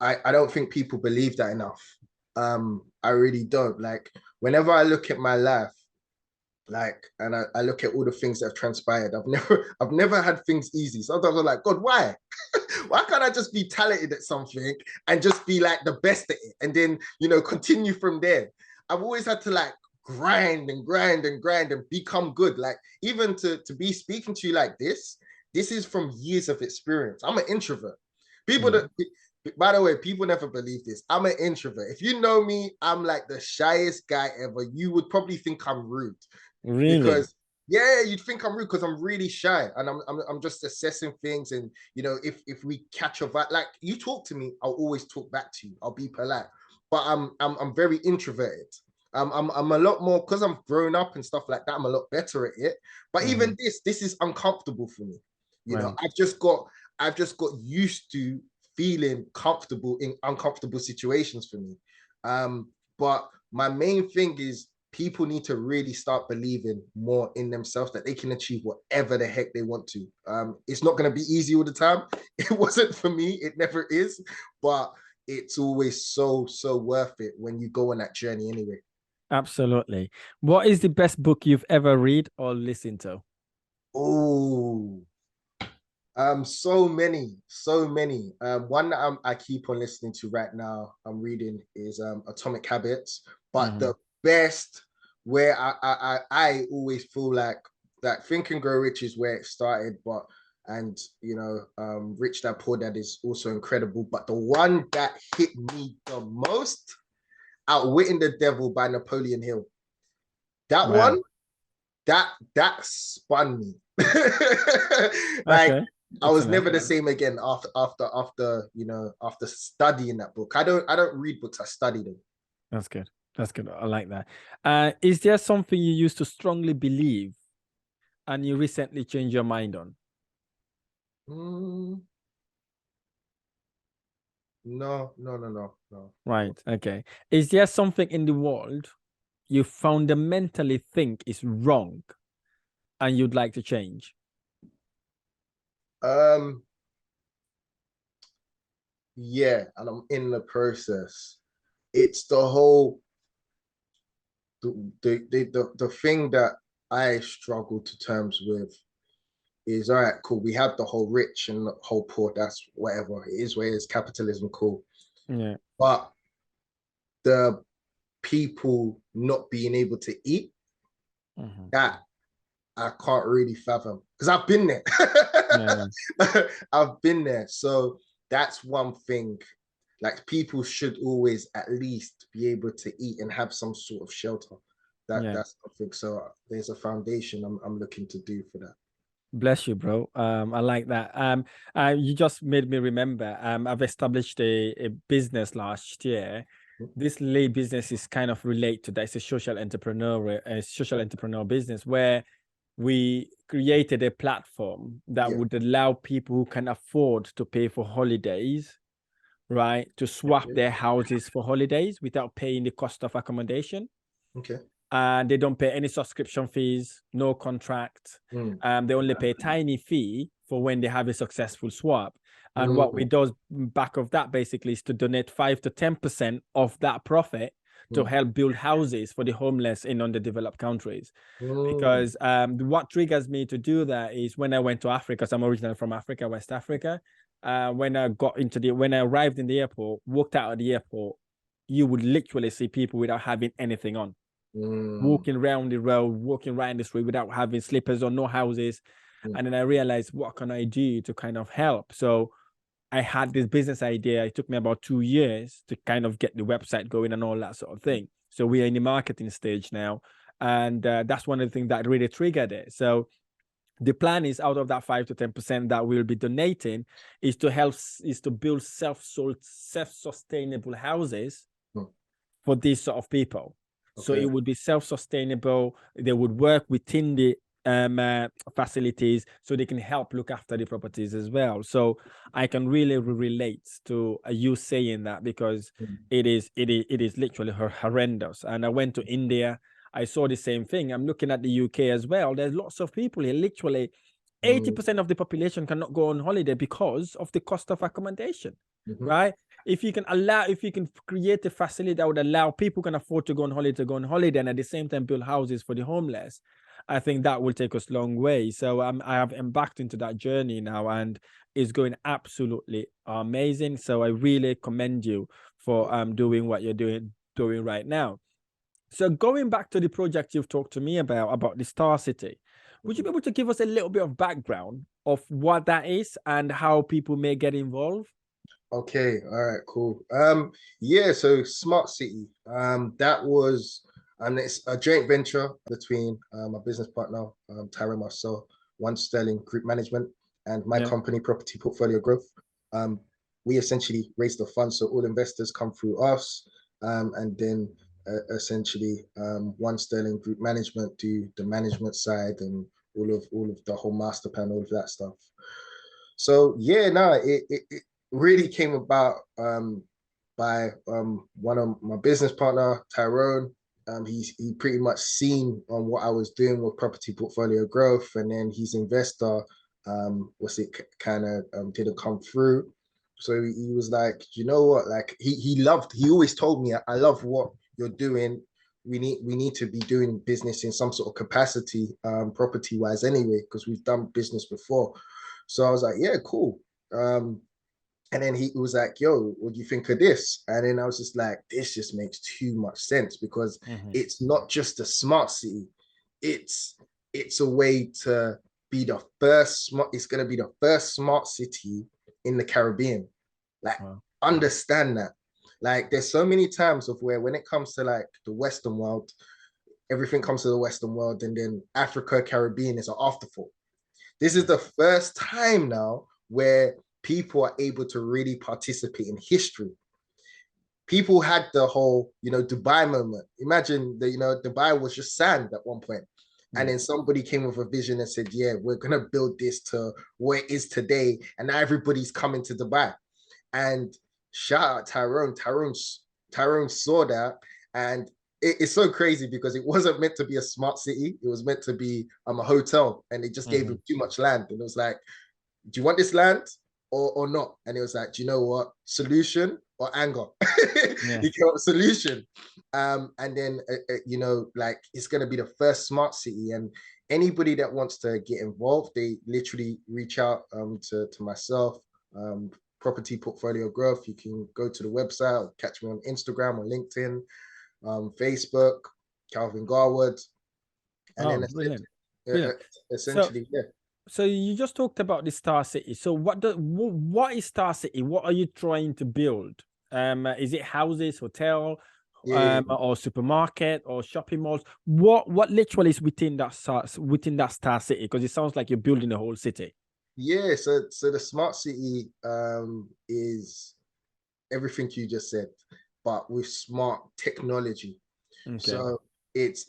I don't think people believe that enough. I really don't. Like whenever I look at my life, like, and I look at all the things that have transpired, I've never had things easy. Sometimes I'm like, God, why? Why can't I just be talented at something and just be like the best at it, and then, you know, continue from there? I've always had to like grind and become good. Like even to be speaking to you like this is from years of experience. I'm an introvert. People that, by the way, people never believe this. I'm an introvert. If you know me, I'm like the shyest guy ever. You would probably think I'm rude. Really? Because you'd think I'm rude because I'm really shy, and I'm just assessing things. And you know, if we catch a vibe, like you talk to me, I'll always talk back to you. I'll be polite, but I'm very introverted. I'm a lot more, because I'm grown up and stuff like that. I'm a lot better at it. But even this is uncomfortable for me. You know, I've just got used to feeling comfortable in uncomfortable situations for me. But my main thing is, people need to really start believing more in themselves, that they can achieve whatever the heck they want to. It's not going to be easy all the time. It wasn't for me. It never is. But it's always so worth it when you go on that journey anyway. Absolutely. What is the best book you've ever read or listened to? Oh, so many, so many. One that I keep on listening to right now, I'm reading is Atomic Habits. But the best, where I always feel like Think and Grow Rich is where it started, but and Rich Dad Poor Dad is also incredible. But the one that hit me the most, Outwitting the Devil by Napoleon Hill. That Wow. one, that spun me. Like Okay. I Good to was know. never the same again after studying that book. I don't read books, I study them. That's good. That's good. I like that. Is there something you used to strongly believe and you recently changed your mind on? Mm, no, no, no, no, no, Right. no. Okay. Is there something in the world you fundamentally think is wrong and you'd like to change? Um, yeah, and I'm in the process. It's the whole the thing that I struggle to terms with is, all right, cool. We have the whole rich and the whole poor. That's whatever it is. Where it is capitalism, cool. Yeah. But the people not being able to eat, that I can't really fathom because I've been there. Yeah. I've been there. So that's one thing. Like people should always at least be able to eat and have some sort of shelter. Yeah. That's something. So there's a foundation I'm looking to do for that. Bless you, bro. I like that. You just made me remember. I've established a business last year. This lay business is kind of relate to that. It's a social entrepreneur business where we created a platform that Yeah. would allow people who can afford to pay for holidays, right, to swap Okay. their houses for holidays without paying the cost of accommodation. Okay. And they don't pay any subscription fees, no contract. Mm. They only pay a tiny fee for when they have a successful swap. And what we Mm. do back of that basically is to donate 5 to 10% of that profit to Mm. help build houses for the homeless in underdeveloped countries. Mm. Because what triggers me to do that is when I went to Africa, so I'm originally from Africa, West Africa. When I arrived in the airport, walked out of the airport, you would literally see people without having anything on, Mm. walking around the road, walking right in the street without having slippers or no houses. Mm. And then I realized, what can I do to kind of help? So I had this business idea. It took me about 2 years to kind of get the website going and all that sort of thing. So we are in the marketing stage now. And that's one of the things that really triggered it. So the plan is, out of that 5 to 10% that we'll be donating, is to build self-sustainable houses Mm. for these sort of people. So Okay. it would be self-sustainable. They would work within the facilities, so they can help look after the properties as well. So I can really relate to you saying that, because Mm. it is literally horrendous. And I went to India. I saw the same thing. I'm looking at the UK as well. There's lots of people here. Literally, Mm. 80% of the population cannot go on holiday because of the cost of accommodation, Mhm. right? If you can create a facility that would allow people can afford to go on holiday, and at the same time build houses for the homeless, I think that will take us a long way. So I have embarked into that journey now, and it's going absolutely amazing. So I really commend you for doing what you're doing right now. So going back to the project you've talked to me about the Star City, would you be able to give us a little bit of background of what that is and how people may get involved? Okay, all right, cool. Yeah, so Smart City, that was, and it's a joint venture between my business partner, Tyrone Marcel, One Sterling Group Management, and my Yeah. company, Property Portfolio Growth. We essentially raise the funds, so all investors come through us, and then essentially One Sterling Group Management do the management side and all of the whole master plan, all of that stuff. So yeah, no, it really came about by one of my business partner, Tyrone. He pretty much seen on what I was doing with property portfolio growth, and then his investor was it kind of didn't come through. So he was like, you know what? Like he always told me, I love what you're doing. we need to be doing business in some sort of capacity, property wise anyway, because we've done business before. So I was like, yeah, cool. And then he was like, yo, what do you think of this? And then I was just like, this just makes too much sense, because it's not just a smart city. It's a way to be the first smart, it's going to be the first smart city in the Caribbean. Like, understand that. Like, there's so many times of where when it comes to like the Western world, everything comes to the Western world, and then Africa, Caribbean is an afterthought. This is the first time now where people are able to really participate in history. People had the whole, Dubai moment. Imagine that, Dubai was just sand at one point. And then somebody came with a vision and said, yeah, we're going to build this to what it is today. And now everybody's coming to Dubai. And shout out Tyrone. Tyrone saw that. And it's so crazy because it wasn't meant to be a smart city. It was meant to be a hotel. And they just gave him too much land. And it was like, do you want this land or not? And it was like, do you know what? Solution or anger? He came up with solution. And then, like, it's going to be the first smart city. And anybody that wants to get involved, they literally reach out to myself, Property Portfolio Growth. You can go to the website or catch me on Instagram or LinkedIn, Facebook, Calvin Garwood. And then essentially, So you just talked about the Star City. So what is Star City? What are you trying to build? Is it houses, hotel, or supermarket or shopping malls? What literally is within that Star City? Because it sounds like you're building a whole city. Yeah, so the smart city is everything you just said, but with smart technology. Okay. So it's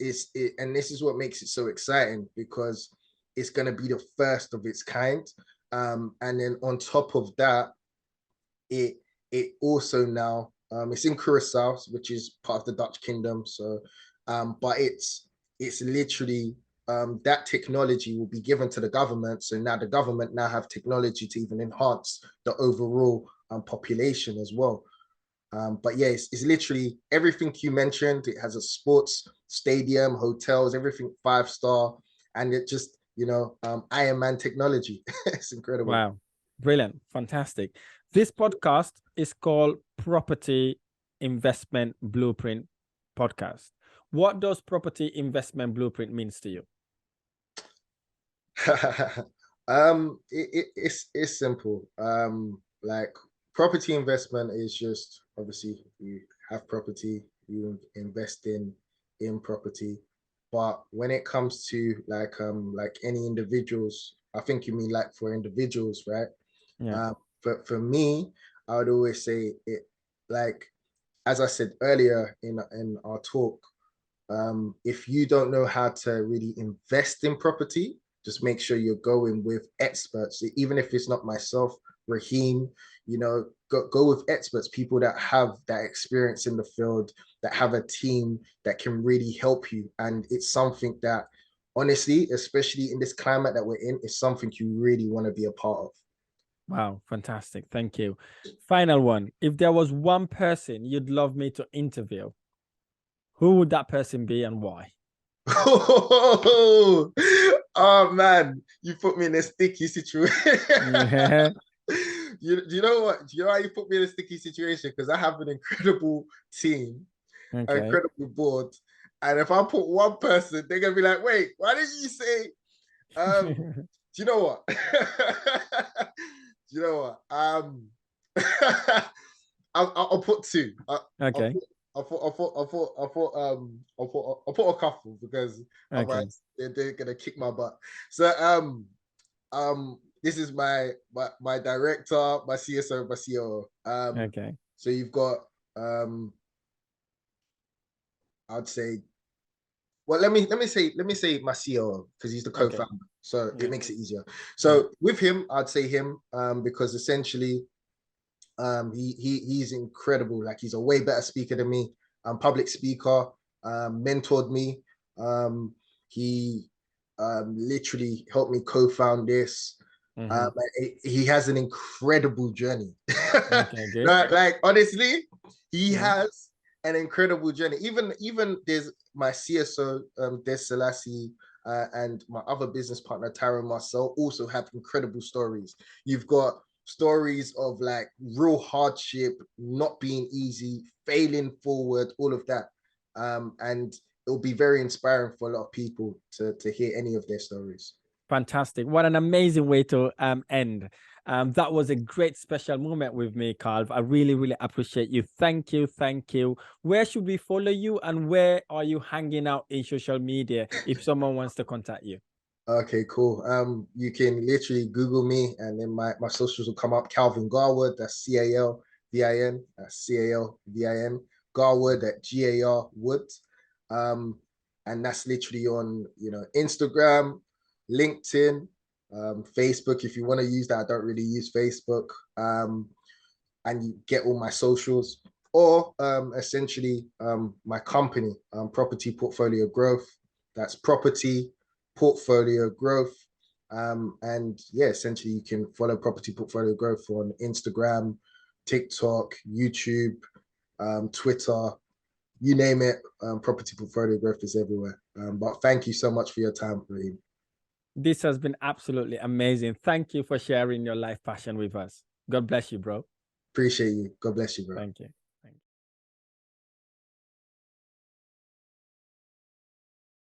and this is what makes it so exciting, because it's going to be the first of its kind. And then on top of that, it also now, it's in Curacao, which is part of the Dutch kingdom. So, but it's literally, that technology will be given to the government. So now the government now have technology to even enhance the overall population as well. But yeah, it's literally everything you mentioned. It has a sports stadium, hotels, everything 5-star, and it just, Iron Man technology. It's incredible. Wow. Brilliant. Fantastic. This podcast is called Property Investment Blueprint Podcast. What does Property Investment Blueprint means to you? It's simple. Like, property investment is just, obviously, you have property, you invest in property. But when it comes to like any individuals, I think you mean like for individuals, right? Yeah. For me, I would always say it, like, as I said earlier in our talk, if you don't know how to really invest in property, just make sure you're going with experts. Even if it's not myself, Rahim, go with experts, people that have that experience in the field, that have a team that can really help you. And it's something that, honestly, especially in this climate that we're in, is something you really want to be a part of. Wow, fantastic. Thank you. Final one. If there was one person you'd love me to interview, who would that person be and why? Oh man, you put me in a sticky situation. Yeah. Do you know what? Do you know how you put me in a sticky situation? Because I have an incredible team, an incredible board. And if I put one person, they're going to be like, wait, why did you say? Do you know what? Do you know what? I'll put two. Okay. I'll put a couple, because otherwise they're gonna kick my butt. So this is my director, my CSO, my COO. Okay. So you've got I'd say, well, let me say my COO, because he's the co-founder. Okay. So it makes it easier. So with him, I'd say him, because essentially he's incredible. Like, he's a way better speaker than me. Public speaker, mentored me. He literally helped me co-found this. He has an incredible journey. Okay, like honestly, he has an incredible journey. Even there's my CSO, Des Selassie, and my other business partner, Tara Marcel, also have incredible stories. You've got stories of like real hardship, not being easy, failing forward, all of that. And it'll be very inspiring for a lot of people to hear any of their stories. Fantastic. What an amazing way to end. That was a great special moment with me, Carl. I really, really appreciate you. Thank you. Thank you. Where should we follow you, and where are you hanging out in social media if someone wants to contact you? Okay, cool. You can literally Google me, and then my socials will come up. Calvin Garwood, that's CALVIN, that's CALVIN. Garwood at GAR Wood. And that's literally on, Instagram, LinkedIn, Facebook. If you want to use that, I don't really use Facebook. And you get all my socials, or essentially my company, Property Portfolio Growth. That's Property Portfolio Growth. And yeah, essentially you can follow Property Portfolio Growth on Instagram, TikTok, YouTube, Twitter, you name it. Property Portfolio Growth is everywhere. But thank you so much for your time, Rahim. This has been absolutely amazing. Thank you for sharing your life passion with us. God bless you, bro. Appreciate you. God bless you, bro. Thank you.